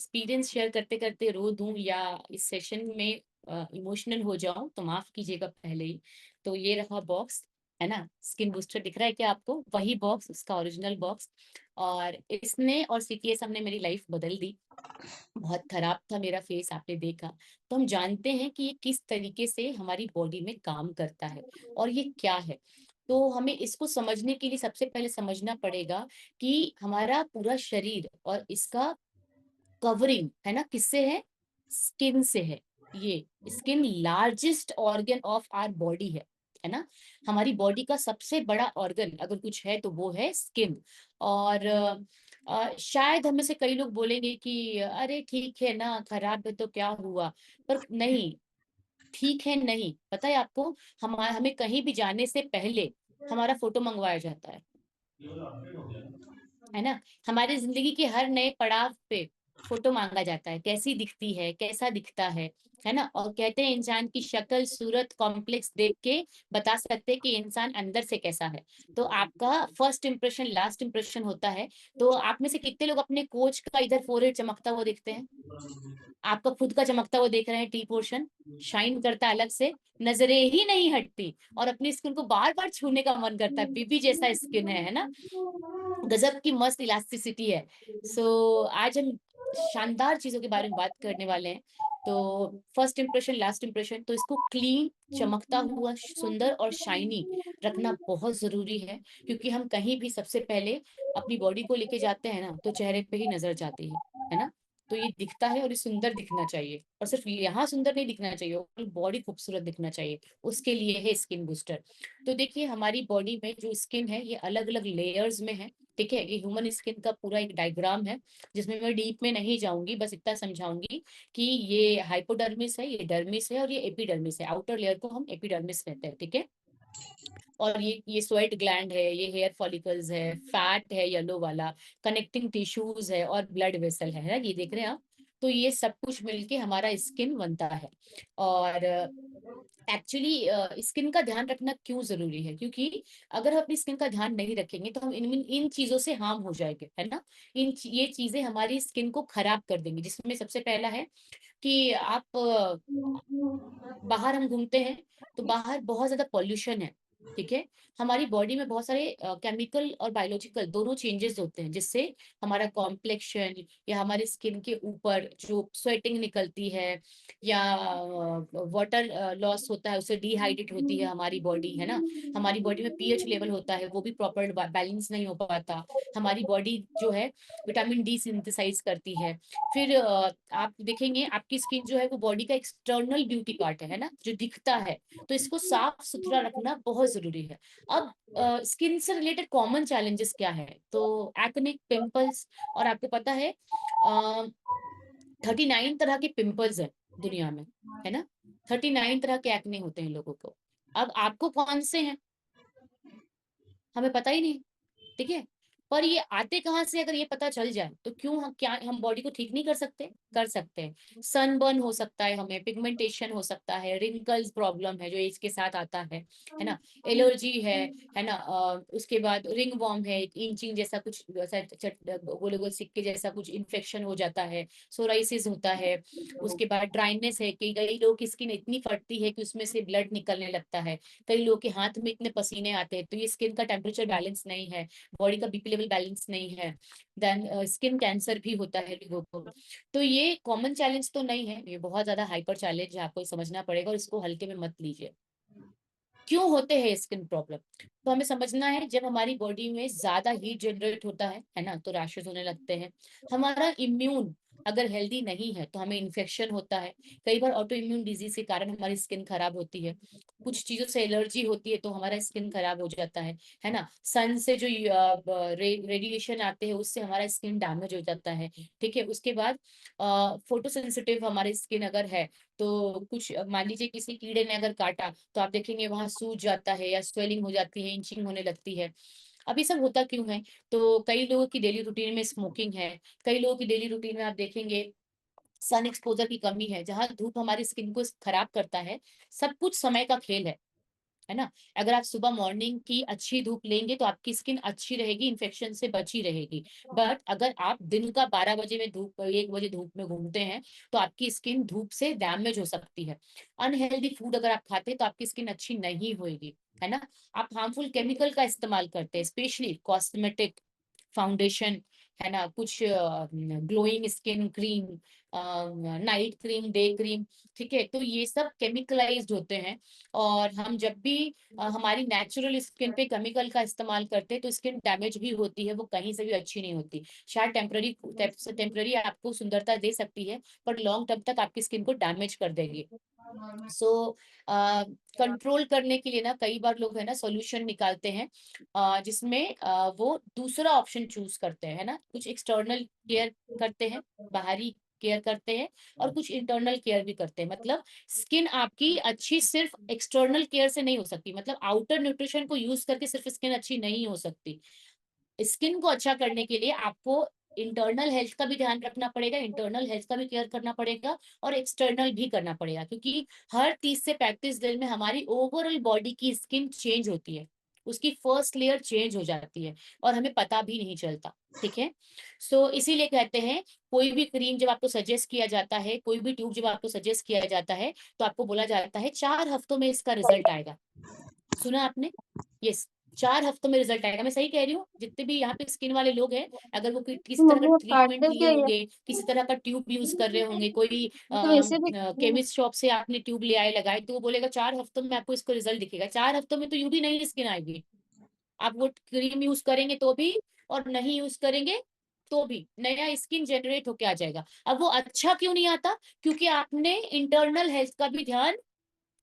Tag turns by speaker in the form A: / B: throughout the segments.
A: Experience share करते करते रो दूं या इस सेशन में इमोशनल हो जाऊं तो माफ कीजिएगा पहले ही। तो ये रहा बॉक्स, है ना, स्किन बूस्टर दिख रहा है क्या आपको? वही बॉक्स, उसका ओरिजिनल बॉक्स। और इसने और सीटीएस हमने मेरी लाइफ बदल दी। बहुत खराब था मेरा फेस, आपने देखा। तो हम जानते हैं कि ये किस तरीके से हमारी बॉडी में काम करता है और ये क्या है। तो हमें इसको समझने के लिए सबसे पहले समझना पड़ेगा कि हमारा पूरा शरीर और इसका कवरिंग, है ना, किससे है? स्किन से है। ये skin largest organ of our body है ना। हमारी बॉडी का सबसे बड़ा ऑर्गन अगर कुछ है तो वो है स्किन। और शायद हमें से कई लोग बोलेंगे कि अरे ठीक है ना, खराब है तो क्या हुआ। पर नहीं, ठीक है नहीं, पता है आपको, हमें कहीं भी जाने से पहले हमारा फोटो मंगवाया जाता है ना। हमारी जिंदगी के हर नए पड़ाव पे फोटो मांगा जाता है, कैसी दिखती है, कैसा दिखता है ना। और कहते हैं इंसान की शक्ल सूरत कॉम्प्लेक्स देख के बता सकते हैं कि इंसान अंदर से कैसा है। तो आपका फर्स्ट इंप्रेशन लास्ट इंप्रेशन होता है। तो आप में से कितने लोग अपने कोच का इधर फोrehead चमकता हुआ देखते हैं? आपका खुद का चमकता हुआ देख रहे हैं, टी पोर्शन शाइन करता है अलग से, नजरें ही नहीं हटती और अपनी स्किन को बार बार छूने का मन करता है। बीबी जैसा स्किन है ना, गजब की मस्त इलास्टिसिटी है। सो आज हम शानदार चीजों के बारे में बात करने वाले हैं। तो फर्स्ट इंप्रेशन लास्ट इंप्रेशन, तो इसको क्लीन, चमकता हुआ, सुंदर और शाइनी रखना बहुत जरूरी है। क्योंकि हम कहीं भी सबसे पहले अपनी बॉडी को लेके जाते हैं ना, तो चेहरे पे ही नजर जाती है ना। तो ये दिखता है और ये सुंदर दिखना चाहिए, और सिर्फ यहाँ सुंदर नहीं दिखना चाहिए, बॉडी खूबसूरत दिखना चाहिए। उसके लिए है स्किन बूस्टर। तो देखिए हमारी बॉडी में जो स्किन है ये अलग अलग लेयर्स में है। ठीक है, ये ह्यूमन स्किन का पूरा एक डायग्राम है, जिसमें मैं डीप में नहीं जाऊंगी, बस इतना समझाऊंगी कि ये हाइपोडर्मिस है, ये डर्मिस है और ये एपिडर्मिस है। आउटर लेयर को हम एपिडर्मिस कहते हैं, ठीक है। और ये स्वेट ग्लैंड है, ये हेयर फॉलिकल्स है, फैट है येलो वाला, कनेक्टिंग टिश्यूज है और ब्लड वेसल है ना, ये देख रहे हैं आप। तो ये सब कुछ मिलके हमारा स्किन बनता है। और एक्चुअली स्किन का ध्यान रखना क्यों जरूरी है? क्योंकि अगर हम अपनी स्किन का ध्यान नहीं रखेंगे तो हम इन इन चीजों से हार्म हो जाएंगे, है ना। ये चीजें हमारी स्किन को खराब कर देंगी, जिसमें सबसे पहला है कि आप बाहर हम घूमते हैं तो बाहर बहुत ज्यादा पॉल्यूशन है। ठीक है, हमारी बॉडी में बहुत सारे केमिकल और बायोलॉजिकल दोनों चेंजेस होते हैं, जिससे हमारा कॉम्प्लेक्शन या हमारी स्किन के ऊपर जो स्वेटिंग निकलती है या वाटर लॉस होता है, उससे डिहाइड्रेट होती है हमारी बॉडी, है ना। हमारी बॉडी में पीएच लेवल होता है, वो भी प्रॉपर बैलेंस नहीं हो पाता। हमारी बॉडी जो है विटामिन डी सिंथेसाइज करती है। फिर आप देखेंगे आपकी स्किन जो है वो बॉडी का एक्सटर्नल ब्यूटी पार्ट है ना, जो दिखता है। तो इसको साफ सुथरा रखना बहुत जरूरी है। अब स्किन से रिलेटेड कॉमन चैलेंजेस क्या है? तो एक्ने, पिंपल्स। और आपको पता है 39 तरह के पिंपल्स है दुनिया में, है ना। 39 तरह के एक्ने होते हैं लोगों को। अब आपको कौन से हैं हमें पता ही नहीं, ठीक है। पर ये आते कहाँ से अगर ये पता चल जाए तो क्यों हम क्या हम बॉडी को ठीक नहीं कर सकते? कर सकते हैं। सनबर्न हो सकता है, हमें पिगमेंटेशन हो सकता है, रिंकल्स प्रॉब्लम है जो एज के साथ आता है ना, एलर्जी है ना। उसके बाद रिंग वॉर्म है, इंचिंग जैसा कुछ वैसा गोले गोले सिक्के जैसा कुछ इन्फेक्शन हो जाता है, सोराइसिस होता है। उसके बाद ड्राइनेस है कि कई लोगों की स्किन इतनी फटती है कि उसमें से ब्लड निकलने लगता है। कई लोगों के हाथ में इतने पसीने आते हैं, तो ये स्किन का टेम्परेचर बैलेंस नहीं है, बॉडी का बीपी लेवल बैलेंस नहीं है। देन स्किन कैंसर भी होता है लोगों को। तो ये कॉमन चैलेंज तो नहीं है, ये बहुत ज्यादा हाइपर चैलेंज है, आपको ये समझना पड़ेगा और इसको हल्के में मत लीजिए। क्यों होते हैं स्किन प्रॉब्लम? तो हमें समझना है, जब हमारी बॉडी में ज्यादा हीट जनरेट होता है ना, तो रैशेज होने लगते हैं। हमारा इम्यून अगर हेल्दी नहीं है तो हमें इन्फेक्शन होता है। कई बार ऑटो इम्यून डिजीज के कारण हमारी स्किन खराब होती है। कुछ चीजों से एलर्जी होती है तो हमारा स्किन खराब हो जाता है ना। सन से जो रेडिएशन आते हैं उससे हमारा स्किन डैमेज हो जाता है। ठीक है, उसके बाद फोटो सेंसिटिव हमारी स्किन अगर है तो कुछ मान लीजिए किसी कीड़े ने अगर काटा तो आप देखेंगे वहां सूज जाता है या स्वेलिंग हो जाती है, इंचिंग होने लगती है। अब ये सब होता क्यों है? तो कई लोगों की डेली रूटीन में स्मोकिंग है, कई लोगों की डेली रूटीन में आप देखेंगे सन एक्सपोजर की कमी है, जहां धूप हमारी स्किन को खराब करता है। सब कुछ समय का खेल है। है ना। अगर आप सुबह मॉर्निंग की अच्छी धूप लेंगे तो आपकी स्किन अच्छी रहेगी, इन्फेक्शन से बची रहेगी। बट अगर आप दिन का 12 बजे में धूप, 1 बजे धूप में घूमते हैं तो आपकी स्किन धूप से डैमेज हो सकती है। अनहेल्दी फूड अगर आप खाते हैं तो आपकी स्किन अच्छी नहीं होगी, है ना। आप हार्मफुल केमिकल का इस्तेमाल करते हैं, स्पेशली कॉस्मेटिक, फाउंडेशन, है ना, कुछ glowing skin cream, night cream, day cream, ठीक है। तो ये सब केमिकलाइज्ड होते हैं। और हम जब भी हमारी नेचुरल स्किन पे केमिकल का इस्तेमाल करते हैं तो स्किन डैमेज भी होती है, वो कहीं से भी अच्छी नहीं होती। शायद टेम्पररी टेम्पररी आपको सुंदरता दे सकती है, पर लॉन्ग टर्म तक आपकी स्किन को डैमेज कर देगी। सो कंट्रोल करने के लिए ना कई बार लोग है ना सॉल्यूशन निकालते हैं, जिसमें वो दूसरा ऑप्शन चूज करते हैं, है ना। कुछ एक्सटर्नल केयर करते हैं, बाहरी केयर करते हैं, और कुछ इंटरनल केयर भी करते हैं। मतलब स्किन आपकी अच्छी सिर्फ एक्सटर्नल केयर से नहीं हो सकती, मतलब आउटर न्यूट्रिशन को यूज करके सिर्फ स्किन अच्छी नहीं हो सकती। स्किन को अच्छा करने के लिए आपको इंटरनल हेल्थ का भी ध्यान रखना पड़ेगा, इंटरनल हेल्थ का भी केयर करना पड़ेगा, और एक्सटर्नल भी करना पड़ेगा, क्योंकि हर 30 से 35 दिन में हमारी ओवरऑल बॉडी की स्किन चेंज होती है, उसकी फर्स्ट लेयर चेंज हो जाती है, और हमें पता भी नहीं चलता, ठीक है। सो इसीलिए कहते हैं, कोई भी क्रीम जब आपको सजेस्ट किया जाता है, कोई भी ट्यूब जब आपको सजेस्ट किया जाता है, तो आपको बोला जाता है 4 हफ्तों में इसका रिजल्ट आएगा। सुना आपने? यस, 4 हफ्तों में रिजल्ट आएगा। मैं सही कह रही हूँ? जितने भी यहाँ पे स्किन वाले लोग हैं, अगर वो किसी तरह का
B: मम्मी अब काट
A: ट्रीटमेंट
B: दे
A: लिए
B: क्या ये?
A: होंगे, किसी तरह का ट्यूब यूज कर रहे होंगे, कोई
B: तो वैसे भी
A: केमिस्ट शॉप से आपने ट्यूब ले आए लगाए, तो वो बोलेगा 4 हफ्तों में आपको इसको रिजल्ट दिखेगा। 4 हफ्तों में तो यूं भी नहीं स्किन आएगी। आप वो क्रीम यूज करेंगे तो भी, और नहीं यूज करेंगे तो भी नया स्किन जनरेट होके आ जाएगा। अब वो अच्छा क्यों नहीं आता? क्योंकि आपने इंटरनल हेल्थ का भी ध्यान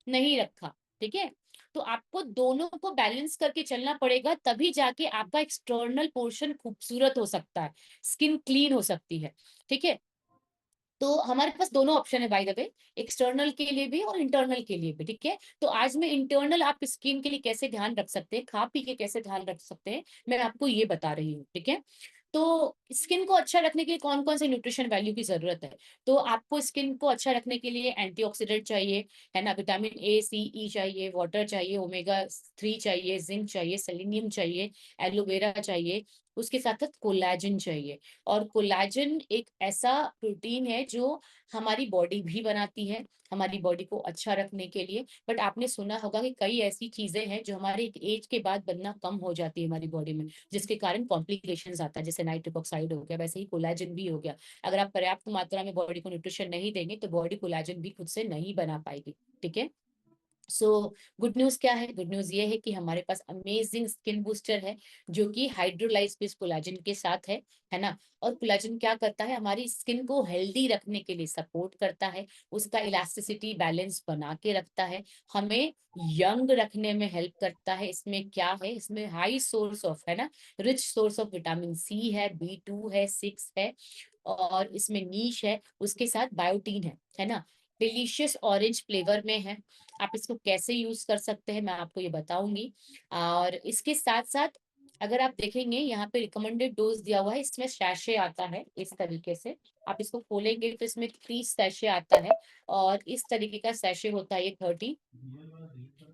A: नहीं रखा, ठीक है। तो आपको दोनों को बैलेंस करके चलना पड़ेगा, तभी जाके आपका एक्सटर्नल पोर्शन खूबसूरत हो सकता है, स्किन क्लीन हो सकती है, ठीक है। तो हमारे पास दोनों ऑप्शन है बाय द वे, एक्सटर्नल के लिए भी और इंटरनल के लिए भी, ठीक है। तो आज मैं इंटरनल आप स्किन के लिए कैसे ध्यान रख सकते हैं, खा पी के कैसे ध्यान रख सकते हैं, मैं आपको ये बता रही हूँ, ठीक है। तो स्किन को अच्छा रखने के लिए कौन कौन से न्यूट्रिशन वैल्यू की जरूरत है? तो आपको स्किन को अच्छा रखने के लिए एंटीऑक्सीडेंट चाहिए, है ना, विटामिन ए, सी, ई चाहिए, वाटर चाहिए, ओमेगा 3 चाहिए, जिंक चाहिए, सेलेनियम चाहिए, एलोवेरा चाहिए, उसके साथ साथ कोलैजन चाहिए। और कोलैजन एक ऐसा प्रोटीन है जो हमारी बॉडी भी बनाती है, हमारी बॉडी को अच्छा रखने के लिए। बट आपने सुना होगा कि कई ऐसी चीजें हैं जो हमारे एक एज के बाद बनना कम हो जाती है हमारी बॉडी में, जिसके कारण कॉम्प्लिकेशंस आता है, जैसे नाइट्रिक ऑक्साइड हो गया, वैसे ही कोलैजन भी हो गया। अगर आप पर्याप्त मात्रा में बॉडी को न्यूट्रिशन नहीं देंगे तो बॉडी कोलैजन भी खुद से नहीं बना पाएगी, ठीक है। सो गुड न्यूज क्या है? गुड न्यूज ये है कि हमारे पास अमेजिंग स्किन बूस्टर है, जो कि हाइड्रोलाइज बेस्ड कोलाजन के साथ है ना। और कोलाजन क्या करता है? हमारी स्किन को हेल्दी रखने के लिए सपोर्ट करता है, उसका इलास्टिसिटी बैलेंस बना के रखता है, हमें यंग रखने में हेल्प करता है। इसमें क्या है? इसमें हाई सोर्स ऑफ, है ना, rich source of vitamin C है, B2 है, 6 है, और इसमें नीश है, उसके साथ बायोटीन है ना। डिलीशियस ऑरेंज फ्लेवर में है। आप इसको कैसे यूज कर सकते हैं मैं आपको ये बताऊंगी। और इसके साथ साथ अगर आप देखेंगे यहाँ पे रिकमेंडेड डोज दिया हुआ है, इसमें सैशे आता है इस तरीके से। आप इसको खोलेंगे तो इसमें 30 सैशे आता है, और इस तरीके का सैशे होता है ये 30।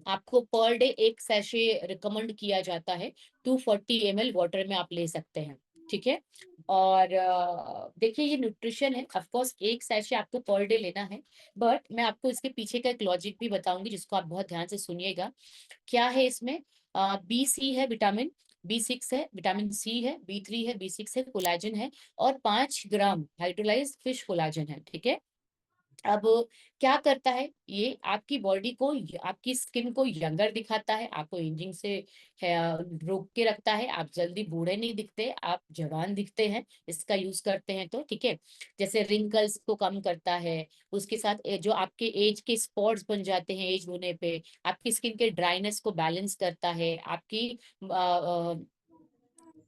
A: आपको पर डे एक सैशे रिकमेंड किया जाता है, 240 ml वाटर में आप ले सकते हैं, ठीक है। और देखिए ये न्यूट्रिशन है, ऑफ कोर्स एक सैशे आपको पर डे लेना है, बट मैं आपको इसके पीछे का एक लॉजिक भी बताऊंगी, जिसको आप बहुत ध्यान से सुनिएगा। क्या है इसमें? B, C है, विटामिन B6 है, विटामिन सी है, B3 है, B6 है, कोलाजन है, और 5 ग्राम हाइड्रोलाइज फिश कोलाजन है, ठीक है। अब क्या करता है ये? आपकी बॉडी को, आपकी स्किन को यंगर दिखाता है, आपको एजिंग से रोक के रखता है, आप जल्दी बूढ़े नहीं दिखते, आप जवान दिखते हैं इसका यूज करते हैं तो, ठीक है। जैसे रिंकल्स को कम करता है, उसके साथ जो आपके एज के स्पॉट्स बन जाते हैं एज होने पे, आपकी स्किन के ड्राइनेस को बैलेंस करता है,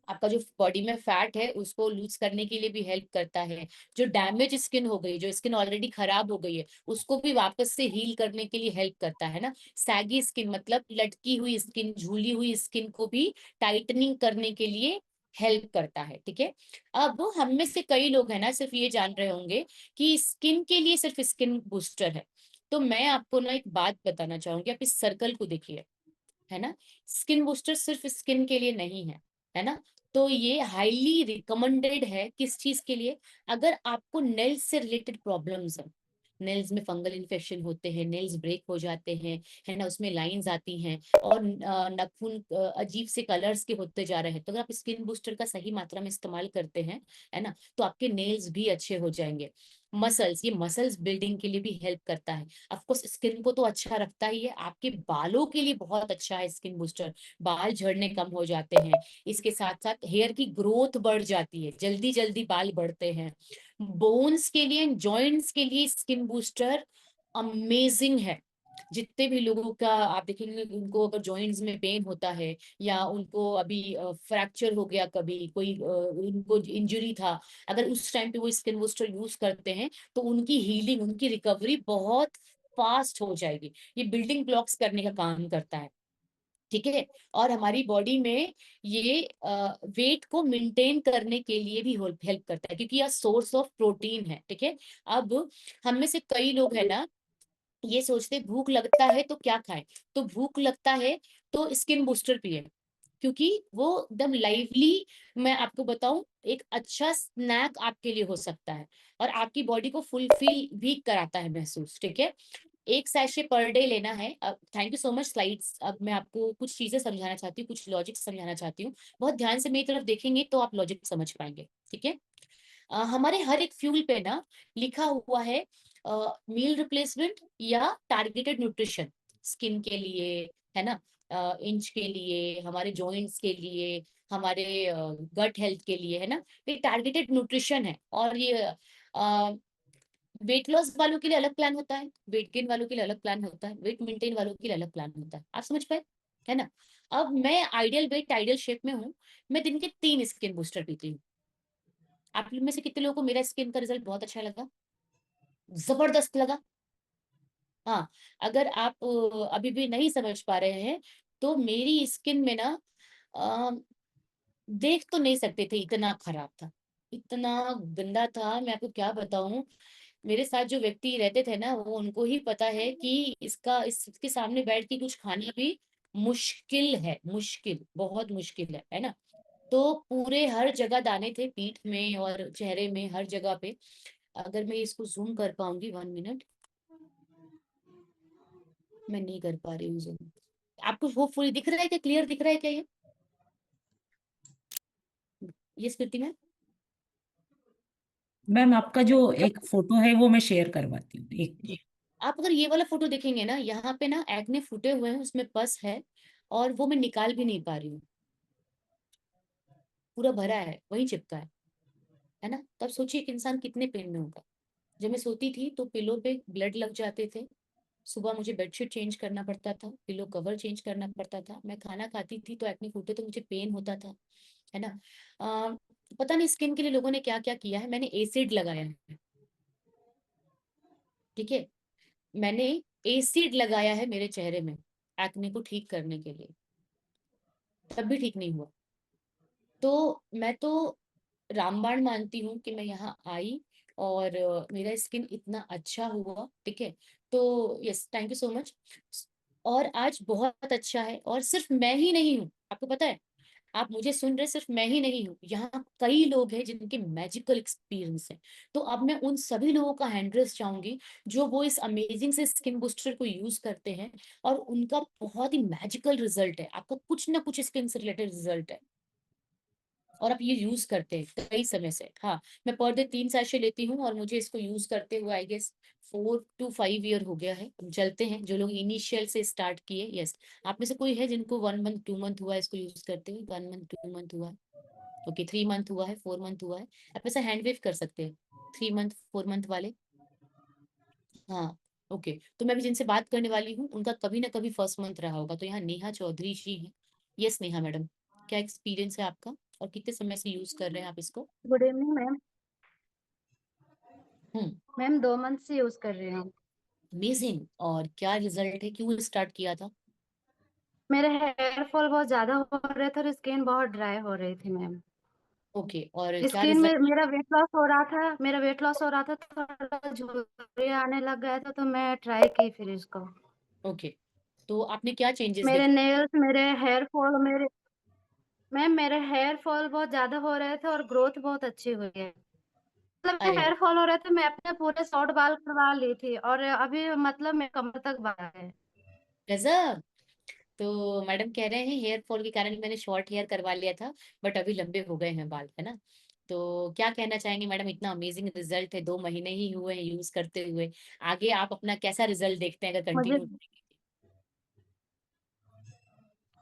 A: आपका जो बॉडी में फैट है उसको लूज करने के लिए भी हेल्प करता है, जो डैमेज स्किन हो गई, जो स्किन ऑलरेडी खराब हो गई है, उसको भी वापस से हील करने के लिए हेल्प करता है ना। सैगी स्किन मतलब लटकी हुई स्किन, झूली हुई स्किन को भी टाइटनिंग करने के लिए हेल्प करता है, ठीक है। अब हम में से कई लोग हैं ना सिर्फ ये जान रहे होंगे कि स्किन के लिए सिर्फ स्किन बूस्टर है। तो मैं आपको ना एक बात बताना चाहूंगी, आप इस सर्कल को देखिए, है ना। स्किन बूस्टर सिर्फ स्किन के लिए नहीं है ना। तो ये हाईली रिकमेंडेड है किस चीज के लिए, अगर आपको नेल्स से रिलेटेड प्रॉब्लम्स है, नेल्स में फंगल इन्फेक्शन होते हैं, नेल्स ब्रेक हो जाते हैं, है ना, उसमें लाइंस आती हैं और नाखून अजीब से कलर्स के होते जा रहे हैं, तो अगर आप स्किन बूस्टर का सही मात्रा में इस्तेमाल करते हैं, है ना, तो आपके नेल्स भी अच्छे हो जाएंगे। मसल्स, ये मसल्स बिल्डिंग के लिए भी हेल्प करता है। ऑफ कोर्स स्किन को तो अच्छा रखता ही है, आपके बालों के लिए बहुत अच्छा है स्किन बूस्टर। बाल झड़ने कम हो जाते हैं, इसके साथ साथ हेयर की ग्रोथ बढ़ जाती है, जल्दी जल्दी बाल बढ़ते हैं। बोन्स के लिए, जॉइंट्स के लिए स्किन बूस्टर अमेजिंग है। जितने भी लोगों का आप देखेंगे उनको अगर जॉइंट्स में पेन होता है, या उनको अभी फ्रैक्चर हो गया, कभी कोई उनको इंजरी था, अगर उस टाइम पे वो स्किन बूस्टर यूज करते हैं तो उनकी हीलिंग, उनकी रिकवरी बहुत फास्ट हो जाएगी। ये बिल्डिंग ब्लॉक्स करने का काम करता है, ठीक है। और हमारी बॉडी में ये वेट को मेंटेन करने के लिए भी हेल्प करता है, क्योंकि यह सोर्स ऑफ प्रोटीन है, ठीक है। अब हम में से कई लोग है ना, ये सोचते भूख लगता है तो क्या खाएं, तो भूख लगता है तो स्किन बूस्टर पिए, क्योंकि वो एकदम लाइवली, मैं आपको बताऊं, एक अच्छा स्नैक आपके लिए हो सकता है और आपकी बॉडी को फुलफिल भी कराता है महसूस, ठीक है। एक सैशे पर डे लेना है। अब thank you so much slides, अब मैं आपको कुछ चीजें समझाना चाहती हूँ, कुछ लॉजिक समझाना चाहती हूँ। बहुत ध्यान से मेरी तरफ देखेंगे तो आप लॉजिक समझ पाएंगे, ठीक है। हमारे हर एक फ्यूल पे ना लिखा हुआ है मील रिप्लेसमेंट या टारगेटेड न्यूट्रिशन, स्किन के लिए, है ना, इंच के लिए, हमारे जॉइंट्स के लिए, हमारे गट हेल्थ के लिए, है ना। ये टारगेटेड न्यूट्रिशन है। और ये वेट लॉस वालों के लिए अलग प्लान होता है, वेट गेन वालों के लिए अलग प्लान होता है, वेट मेंटेन वालों के लिए अलग प्लान होता है। आप समझ पाए, है ना। अब मैं आइडियल वेट आइडियल शेप में हूँ, मैं दिन के 3 स्किन बूस्टर पीती हूँ। आप लोग में से कितने लोगों को मेरा स्किन का रिजल्ट बहुत अच्छा लगा, जबरदस्त लगा? हाँ। अगर आप अभी भी नहीं समझ पा रहे हैं, तो मेरी स्किन में ना अ, देख तो नहीं सकते थे, इतना खराब था, इतना गंदा था, मैं आपको क्या बताऊं। मेरे साथ जो व्यक्ति रहते थे ना, वो उनको ही पता है कि इसके सामने बैठ के कुछ खाना भी मुश्किल है, मुश्किल, बहुत मुश्किल है ना। तो पूरे हर जगह दाने थे, पीठ में और चेहरे में, हर जगह पे। अगर मैं इसको जूम कर पाऊंगी, 1 मिनट, मैं नहीं कर पा रही हूँ जूम। आपको वो फुल दिख रहा है क्या, क्लियर दिख रहा है क्या ये स्थिति में?
B: मैम आपका जो एक फोटो है वो मैं शेयर करवाती हूँ एक।
A: आप अगर ये वाला फोटो देखेंगे ना, यहाँ पे ना एक्ने फूटे हुए हैं, उसमें पस है, और वो मैं निकाल भी नहीं पा रही हूँ, पूरा भरा है, वही चिपका है ना। तब सोचिए कि इंसान कितने पेन में होगा। जब मैं सोती थी तो पिलो पे ब्लड लग जाते थे, सुबह मुझे बेडशीट चेंज करना पड़ता था, पिलो कवर चेंज करना पड़ता था, मैं खाना खाती थी तो एक्ने फूटे तो मुझे पेन होता था, है ना। पता नहीं स्किन के लिए लोगों ने क्या क्या किया है, मैंने एसिड लगाया है, ठीक है। मैंने एसिड लगाया है मेरे चेहरे में एक्ने को ठीक करने के लिए, तब भी ठीक नहीं हुआ। तो मैं तो रामबाण मानती हूँ कि मैं यहाँ आई और मेरा स्किन इतना अच्छा हुआ, ठीक है। तो yes, thank you so much. और आज बहुत अच्छा है, और सिर्फ मैं ही नहीं हूँ, आपको पता है, आप मुझे सुन रहे, सिर्फ मैं ही नहीं हूँ, यहाँ कई लोग हैं जिनके मैजिकल एक्सपीरियंस है। तो अब मैं उन सभी लोगों का हैंड चाहूंगी जो वो इस अमेजिंग से स्किन बूस्टर को यूज करते हैं, और उनका बहुत ही मैजिकल रिजल्ट है, आपको कुछ ना कुछ स्किन से रिलेटेड रिजल्ट है, और आप ये यूज करते हैं कई समय से। हाँ, मैं पर डे 3 सैशे लेती हूँ, और मुझे इसको यूज करते हुए आई गेस 4 to 5 ईयर हो गया है। चलते हैं जो लोग इनिशियल से स्टार्ट किए, यस। आप में से कोई है जिनको 1 मंथ 2 मंथ हुआ है इसको यूज करते हुए, 1 मंथ 2 मंथ हुआ है, ओके, 3 मंथ हुआ है, 4 मंथ हुआ है? आप ऐसा हैंड वेव कर सकते हैं, 3 मंथ 4 मंथ वाले। हाँ, ओके। तो मैं भी जिनसे बात करने वाली हूँ उनका कभी ना कभी फर्स्ट मंथ रहा होगा, तो यहाँ नेहा चौधरी जी हैं। यस नेहा मैडम, क्या एक्सपीरियंस है आपका, और कितने समय से यूज कर रहे हैं आप इसको?
C: Good evening ma'am.
A: Hmm.
C: Ma'am 2 month से यूज कर रही हूँ।
A: अमेजिंग, और क्या रिजल्ट है, क्यों स्टार्ट किया था?
C: मेरे हेयर फॉल बहुत ज्यादा हो रहे थे और स्किन बहुत ड्राई हो रही थी मैम।
A: ओके, और क्या
C: स्किन में
A: रिजल्ट?
C: मेरा वेट लॉस हो रहा था, थोड़ा झुर्री आने लग गया था, तो मैं ट्राई की फिर इसको।
A: ओके, तो आपने क्या चेंजेस
C: मेरे
A: देखे?
C: नेल्स, मेरे हेयर फॉल, मेरे हेयर फॉल बहुत ज्यादा हो रहे थे और ग्रोथ बहुत अच्छी हुई है। मतलब
A: अरे
C: हेयर फॉल हो रहे थे, मैं अपने पूरे शॉर्ट बाल करवा ली थी और अभी मतलब मैं कमर तक बाल है।
A: गजब। तो मैडम कह रहे हैं हेयर फॉल के कारण मैंने शॉर्ट हेयर करवा लिया था, बट अभी लंबे हो गए हैं बाल, है ना। तो क्या कहना चाहेंगे मैडम, इतना अमेजिंग रिजल्ट है, 2 महीने ही हुए हैं यूज करते हुए। आगे आप अपना कैसा रिजल्ट देखते हैं अगर
C: मुझे
A: कंटिन्यू?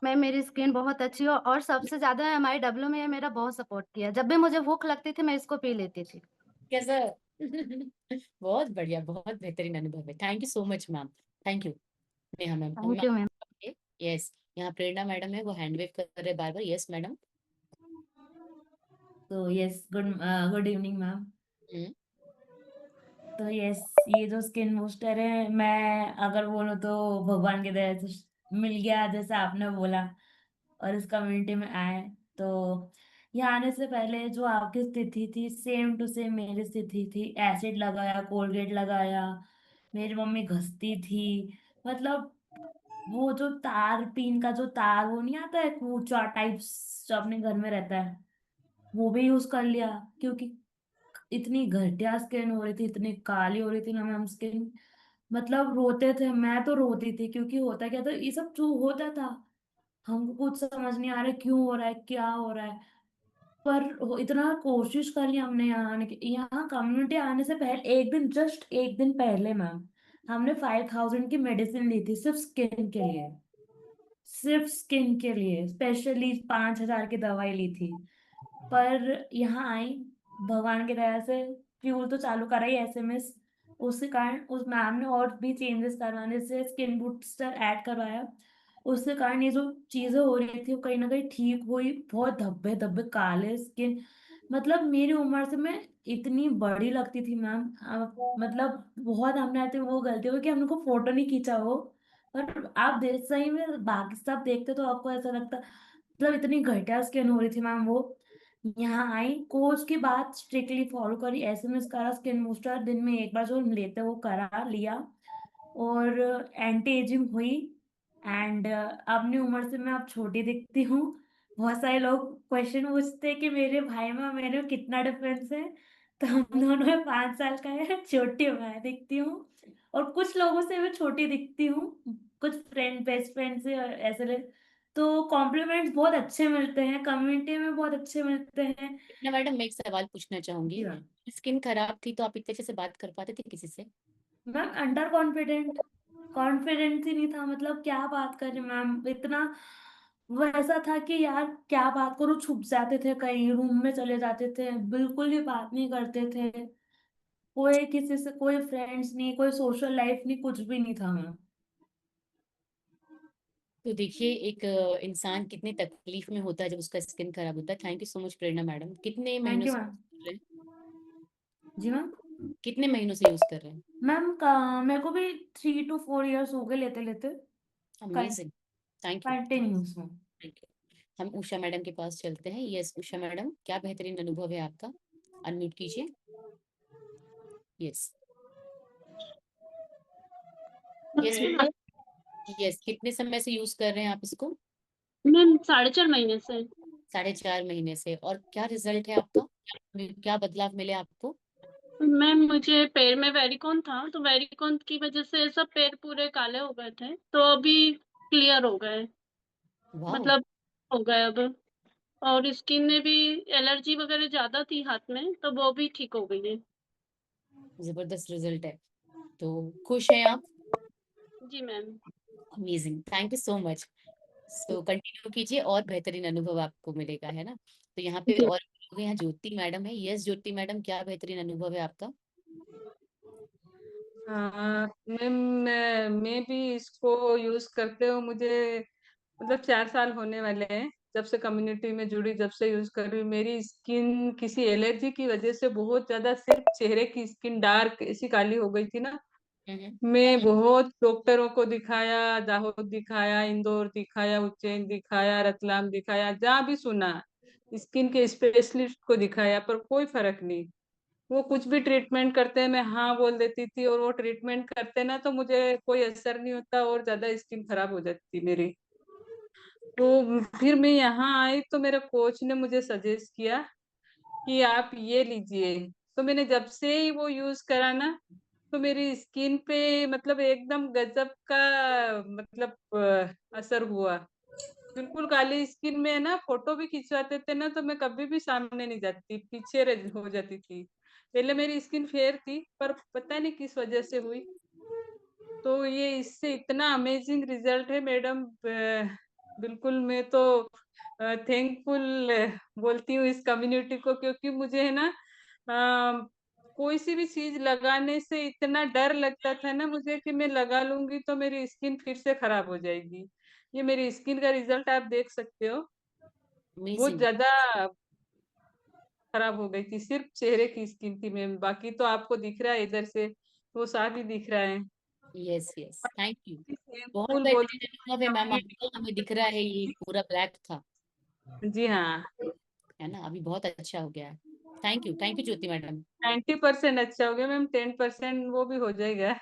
C: मेरी स्किन बहुत अच्छी हो और सबसे ज्यादा MIW में मेरा बहुत सपोर्ट किया। जब भी मुझे भूख लगती थी मैं इसको पी लेती थी।
A: कैसा? बहुत बढ़िया, बहुत बेहतरीन अनुभव है। Thank you so much ma'am. Thank you. Neha ma'am
C: thank you ma'am.
A: Yes. यहाँ प्रेरणा मैडम है, वो हैंड वेव कर रहे बार बार। Yes madam.
D: तो yes, good evening ma'am.
A: Hmm.
D: तो यस, ये जो स्किन बूस्टर है, मैं अगर बोलूँ तो भगवान की दया से मिल गया, जैसे आपने बोला, और इस कम्युनिटी में आए। तो यहाँ आने से पहले जो आपकी स्थिति थी, सेम टू सेम मेरी स्थिति थी। एसिड लगाया, कोलगेट लगाया, मेरी मम्मी घसती थी। मतलब वो जो तार, पीन का जो तार वो नहीं आता है, कूचा टाइप्स जो अपने घर में रहता है, वो भी यूज कर लिया। क्योंकि इतनी घटिया स्किन हो रही थी, इतनी काली हो रही थी ना मैम स्किन। मतलब रोते थे, मैं तो रोती थी, क्योंकि होता क्या था, ये सब जो होता था हमको कुछ समझ नहीं आ रहा है, क्यों हो रहा है, क्या हो रहा है। पर इतना कोशिश करी हमने यहाँ आने की। यहाँ कम्युनिटी आने से पहले एक दिन, जस्ट एक दिन पहले मैम, हमने 5,000 की मेडिसिन ली थी सिर्फ स्किन के लिए। सिर्फ स्किन के लिए स्पेशली 5,000 की दवाई ली थी। पर यहाँ आई, भगवान की दया से फ्यूल तो चालू करा ही SMS। उसके कारण उस मैम ने और भी चेंजेस करवाने से स्किन बूस्टर ऐड करवाया। उसके कारण ये जो चीजें हो रही थी वो कहीं ना कहीं ठीक हुई। बहुत धब्बे धब्बे काले स्किन, मतलब मेरी उम्र से मैं इतनी बड़ी लगती थी मैम। मतलब बहुत हमने आते वो गलती हुई कि हमने को फोटो नहीं खींचा वो। पर आप देख, सही में बाकी सब देखते तो आपको ऐसा लगता, मतलब इतनी घटिया स्किन हो रही थी मैम वो। यहाँ आई, कोच की बात स्ट्रिक्टली फॉलो करी, SMS करा, स्किन बूस्टर दिन में एक बार जो हम लेते हैं वो करा लिया, और एंटी एजिंग हुई। एंड अपनी उम्र से मैं अब छोटी दिखती हूँ। बहुत सारे लोग क्वेश्चन पूछते हैं कि मेरे भाई में और मेरे में कितना डिफरेंस है, तो हम दोनों में 5 साल का है। छोटी मैं दिखती हूँ, और कुछ लोगों से मैं छोटी दिखती हूँ, कुछ फ्रेंड, बेस्ट फ्रेंड से और ऐसे लोग। तो कॉम्प्लीमेंट्स बहुत अच्छे मिलते हैं, कम्युनिटी में बहुत अच्छे मिलते हैं।
A: ना मैडम, मैं एक सवाल पूछना
D: जी
A: चाहूंगी।
D: मैम।
A: स्किन खराब थी तो आप इतने अच्छे से बात कर पाते थे किसी से?
D: मैम अंडर कॉन्फिडेंट, कॉन्फिडेंस ही नहीं था। मतलब क्या बात करें मैम, इतना वो ऐसा था कि यार क्या बात करूं, छुप जाते थे, कहीं रूम में चले जाते थे, बिल्कुल भी बात नहीं करते थे। कोई किसी से, कोई फ्रेंड्स नहीं, कोई सोशल लाइफ नहीं, कुछ भी नहीं था मैम।
A: तो देखिए, एक इंसान कितनी तकलीफ में होता है जब उसका स्किन खराब होता है। Thank you so much Prerna madam. कितने
D: थैंक
A: महीनों
D: यू
A: से
D: मैम।
A: यूज कर रहे हैं?
D: जी मैम।
A: कितने महीनों से यूज कर रहे हैं?
D: मैम मेरे को भी 3 to 4 years हो गए लेते लेते।
A: Amazing. Thank you.
D: Continuous ma'am.
A: Thank you. हम उषा मैडम के पास चलते हैं। यस उषा मैडम, क्या बेहतरीन अनुभव है आपका? अनम्यूट कीजिए। यस। Yes ma'am. यस, कितने समय से यूज कर रहे हैं आप इसको?
E: मैम 4.5 महीने से।
A: 4.5 महीने से। और क्या रिजल्ट है आपका? क्या बदलाव मिले आपको?
E: मैम मुझे पैर में वेरिकोन था, तो वेरिकोन की वजह से सब पैर पूरे काले हो गए थे, तो अभी क्लियर हो गए,
A: वाह।
E: मतलब हो गए अब। और स्किन में भी एलर्जी वगैरह ज्यादा थी हाथ में, तो वो भी ठीक हो गई है।
A: जबरदस्त रिजल्ट है। तो खुश हैं आप?
E: जी ma'am.
A: Amazing, thank you so much. So continue कीजिए और बेहतरीन अनुभव आपको मिलेगा, है ना। तो यहाँ पे
E: जी
A: और लोग हैं, यहाँ ज्योति मैडम है। यस ज्योति मैडम, क्या बेहतरीन अनुभव है आपका?
F: हाँ मैम, मैं भी इसको यूज करते हो मुझे मतलब 4 साल होने वाले हैं। जब से कम्युनिटी में जुड़ी, जब से यूज कर रही हूँ, मेरी स्किन किसी एलर्जी की वजह से बहुत ज्यादा, सिर्फ चेहरे की स्किन डार्क ऐसी काली हो गई थी ना।
A: हम्म।
F: मैं बहुत डॉक्टरों को दिखाया, दाहोद दिखाया, इंदौर दिखाया, उज्जैन दिखाया, रतलाम दिखाया, जहाँ भी सुना स्किन के स्पेशलिस्ट को दिखाया, पर कोई फर्क नहीं। वो कुछ भी ट्रीटमेंट करते हैं मैं हाँ बोल देती थी, और वो ट्रीटमेंट करते ना तो मुझे कोई असर नहीं होता और ज्यादा स्किन खराब हो जाती थी मेरी। तो फिर मैं यहाँ आई तो मेरे कोच ने मुझे सजेस्ट किया कि आप ये लीजिए। तो मैंने जब से ही वो यूज करा ना, तो मेरी स्किन पे मतलब एकदम गजब का मतलब असर हुआ। बिल्कुल काली स्किन में ना, फोटो भी खिंचवाते थे ना तो मैं कभी भी सामने नहीं जाती, पीछे हो जाती थी। पहले मेरी स्किन फेयर थी, पर पता नहीं किस वजह से हुई। तो ये इससे इतना अमेजिंग रिजल्ट है मैडम, बिल्कुल मैं तो थैंकफुल बोलती हूँ इस कम्युनिटी को, क्योंकि मुझे है ना अ, कोई सी भी चीज लगाने से इतना डर लगता था ना मुझे कि मैं लगा लूंगी तो मेरी स्किन फिर से खराब हो जाएगी। ये मेरी स्किन का रिजल्ट आप देख सकते हो, बहुत
A: अमेजिंग।
F: ज्यादा खराब हो गई थी। सिर्फ चेहरे की स्किन थी मैम, बाकी तो आपको दिख रहा है इधर से, वो साफ ही दिख रहा है।
A: Yes yes, thank you. बहुत
F: थैंकफुल बोल
A: बेहतरीन अनुभव है मैम आपका, हमें दिख रहा है ये पूरा ब्लैक था,
F: जी हाँ।
A: है ना, अभी बहुत अच्छा हो गया है। Thank you Jyoti madam.
F: 90% अच्छा हो गया मैम, 10% वो भी हो जाएगा।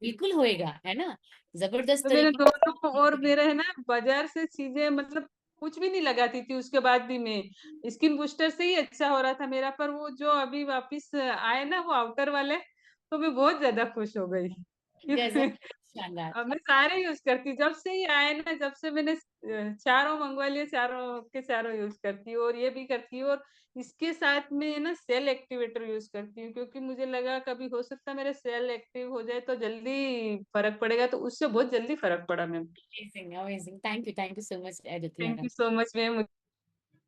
A: बिल्कुल होएगा, है ना, जबरदस्त
F: तो मेरे
A: तरीके
F: दोनों को, और
A: से।
F: मेरा है ना बाजार से चीजें मतलब कुछ भी नहीं लगाती थी, उसके बाद भी मैं स्किन बूस्टर से ही अच्छा हो रहा था मेरा। पर वो जो अभी वापस आए ना वो आउटर वाले, तो मैं बहुत ज्यादा खुश हो गई।
A: गजब, शानदार।
F: अब मैं सारे यूज करती हूँ। जब से ही आए ना, जब से मैंने चारों मंगवा लिए, चारों के चारों यूज करती हूँ, और ये भी करती हूँ। और इसके साथ में ना सेल एक्टिवेटर यूज करती हूँ, क्योंकि मुझे लगा कभी हो सकता है मेरे सेल एक्टिव हो जाए तो जल्दी फर्क पड़ेगा, तो उससे बहुत जल्दी फर्क पड़ा ma'am.
A: Amazing amazing, thank you so much Jyoti
F: thank you
A: madam.
F: So much ma'am.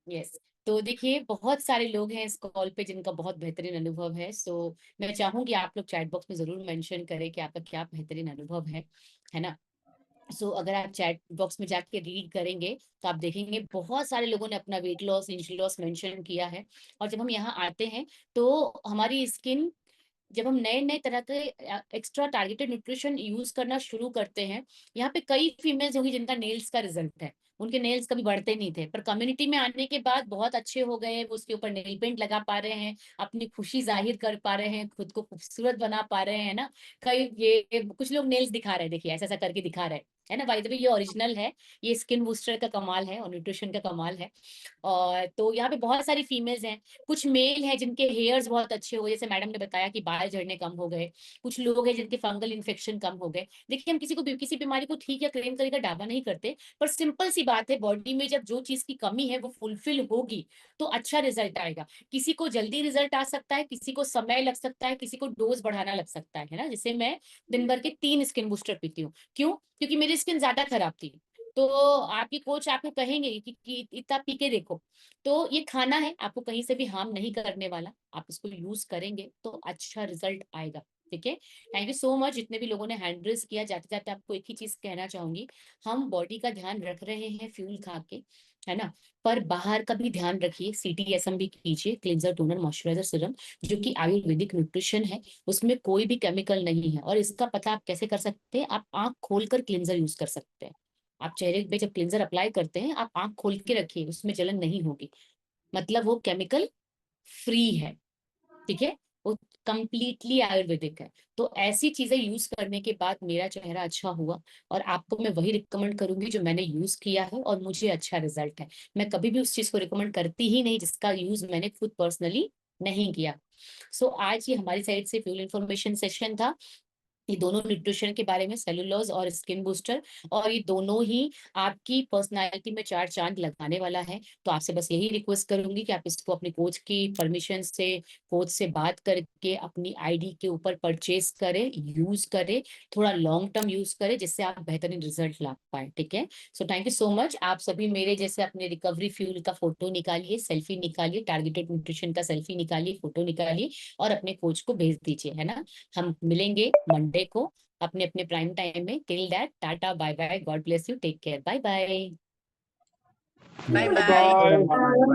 A: Yes, तो देखिए बहुत सारे लोग हैं इस कॉल पे जिनका बहुत बेहतरीन अनुभव है। सो मैं चाहूंगी आप लोग चैट बॉक्स में जरूर मेंशन करें कि आपका क्या बेहतरीन अनुभव है ना। सो अगर आप चैट बॉक्स में जाके रीड करेंगे तो आप देखेंगे बहुत सारे लोगों ने अपना weight loss, inch loss mention किया है। और जब हम यहाँ आते हैं तो हमारी स्किन, जब हम नए नए तरह के एक्स्ट्रा टारगेटेड न्यूट्रिशन यूज करना शुरू करते हैं, यहाँ पे कई फीमेल्स होंगी जिनका नेल्स का रिजल्ट है, उनके नेल्स कभी बढ़ते नहीं थे, पर कम्युनिटी में आने के बाद बहुत अच्छे हो गए हैं, वो उसके ऊपर नेल पेंट लगा पा रहे हैं, अपनी खुशी जाहिर कर पा रहे हैं, खुद को खूबसूरत बना पा रहे हैं ना। कई ये कुछ लोग नेल्स दिखा रहे हैं, देखिए ऐसा ऐसा करके दिखा रहे हैं, है ना। बाय द वे ये ओरिजिनल है, ये स्किन बूस्टर का कमाल है और न्यूट्रिशन का कमाल है। और तो यहाँ पे बहुत सारी फीमेल्स हैं, कुछ मेल हैं जिनके हेयर्स बहुत अच्छे हो गए, जैसे मैडम ने बताया कि बाल झड़ने कम हो गए, कुछ लोग हैं जिनके फंगल इन्फेक्शन कम हो गए। देखिए हम किसी को किसी बीमारी को ठीक या क्लेम करके दावा नहीं करते, पर सिंपल सी बात है, बॉडी में जब जो चीज की कमी है वो फुलफिल होगी तो अच्छा रिजल्ट आएगा। किसी को जल्दी रिजल्ट आ सकता है, किसी को समय लग सकता है, किसी को डोज बढ़ाना लग सकता है ना। जैसे मैं दिन भर के 3 स्किन बूस्टर पीती हूँ, क्यों? क्योंकि मेरी स्किन ज्यादा खराब थी। तो आपकी कोच आपको कहेंगे कि इतना पी के देखो। तो ये खाना है, आपको कहीं से भी हार्म नहीं करने वाला, आप इसको यूज करेंगे तो अच्छा रिजल्ट आएगा। ठीक है, थैंक यू सो मच जितने भी लोगों ने हैंड रेज किया। जाते जाते आपको एक ही चीज कहना चाहूंगी, हम बॉडी का ध्यान रख रहे हैं फ्यूल खा के, है ना, पर बाहर का भी ध्यान रखिए। CTSM भी कीजिए, क्लिंजर, टोनर, मॉइस्चराइजर, सीरम, जो कि आयुर्वेदिक न्यूट्रिशन है, उसमें कोई भी केमिकल नहीं है। और इसका पता आप कैसे कर सकते हैं? आप आंख खोलकर क्लिंजर यूज कर सकते हैं। आप चेहरे पे जब क्लिंजर अप्लाई करते हैं, आप आंख खोल के रखिए, उसमें जलन नहीं होगी, मतलब वो केमिकल फ्री है। ठीक है, वो कंप्लीटली आयुर्वेदिक है। तो ऐसी चीजें यूज करने के बाद मेरा चेहरा अच्छा हुआ, और आपको मैं वही रिकमेंड करूंगी जो मैंने यूज किया है और मुझे अच्छा रिजल्ट है। मैं कभी भी उस चीज को रिकमेंड करती ही नहीं जिसका यूज मैंने खुद पर्सनली नहीं किया। सो आज ये हमारी साइड से फ्यूल इंफॉर्मेशन सेशन था, ये दोनों न्यूट्रिशन के बारे में, सेलुलोज और स्किन बूस्टर, और ये दोनों ही आपकी पर्सनालिटी में 4 चांद लगाने वाला है। तो आपसे बस यही रिक्वेस्ट करूंगी कि आप इसको अपने कोच की परमिशन से, कोच से बात करके अपनी ID के ऊपर परचेज करें, यूज करें, थोड़ा लॉन्ग टर्म यूज करें, जिससे आप बेहतरीन रिजल्ट ला पाए। ठीक है, so thank you so much. आप सभी मेरे जैसे अपने रिकवरी फ्यूल का फोटो निकालिए, सेल्फी निकालिए, टारगेटेड न्यूट्रिशन का सेल्फी निकालिए, फोटो निकालिए और अपने कोच को भेज दीजिए, है ना। हम मिलेंगे मंडे को अपने अपने प्राइम टाइम में। Till that, tata, bye bye, God bless you, take care, bye bye.
G: Bye
H: bye
G: bye.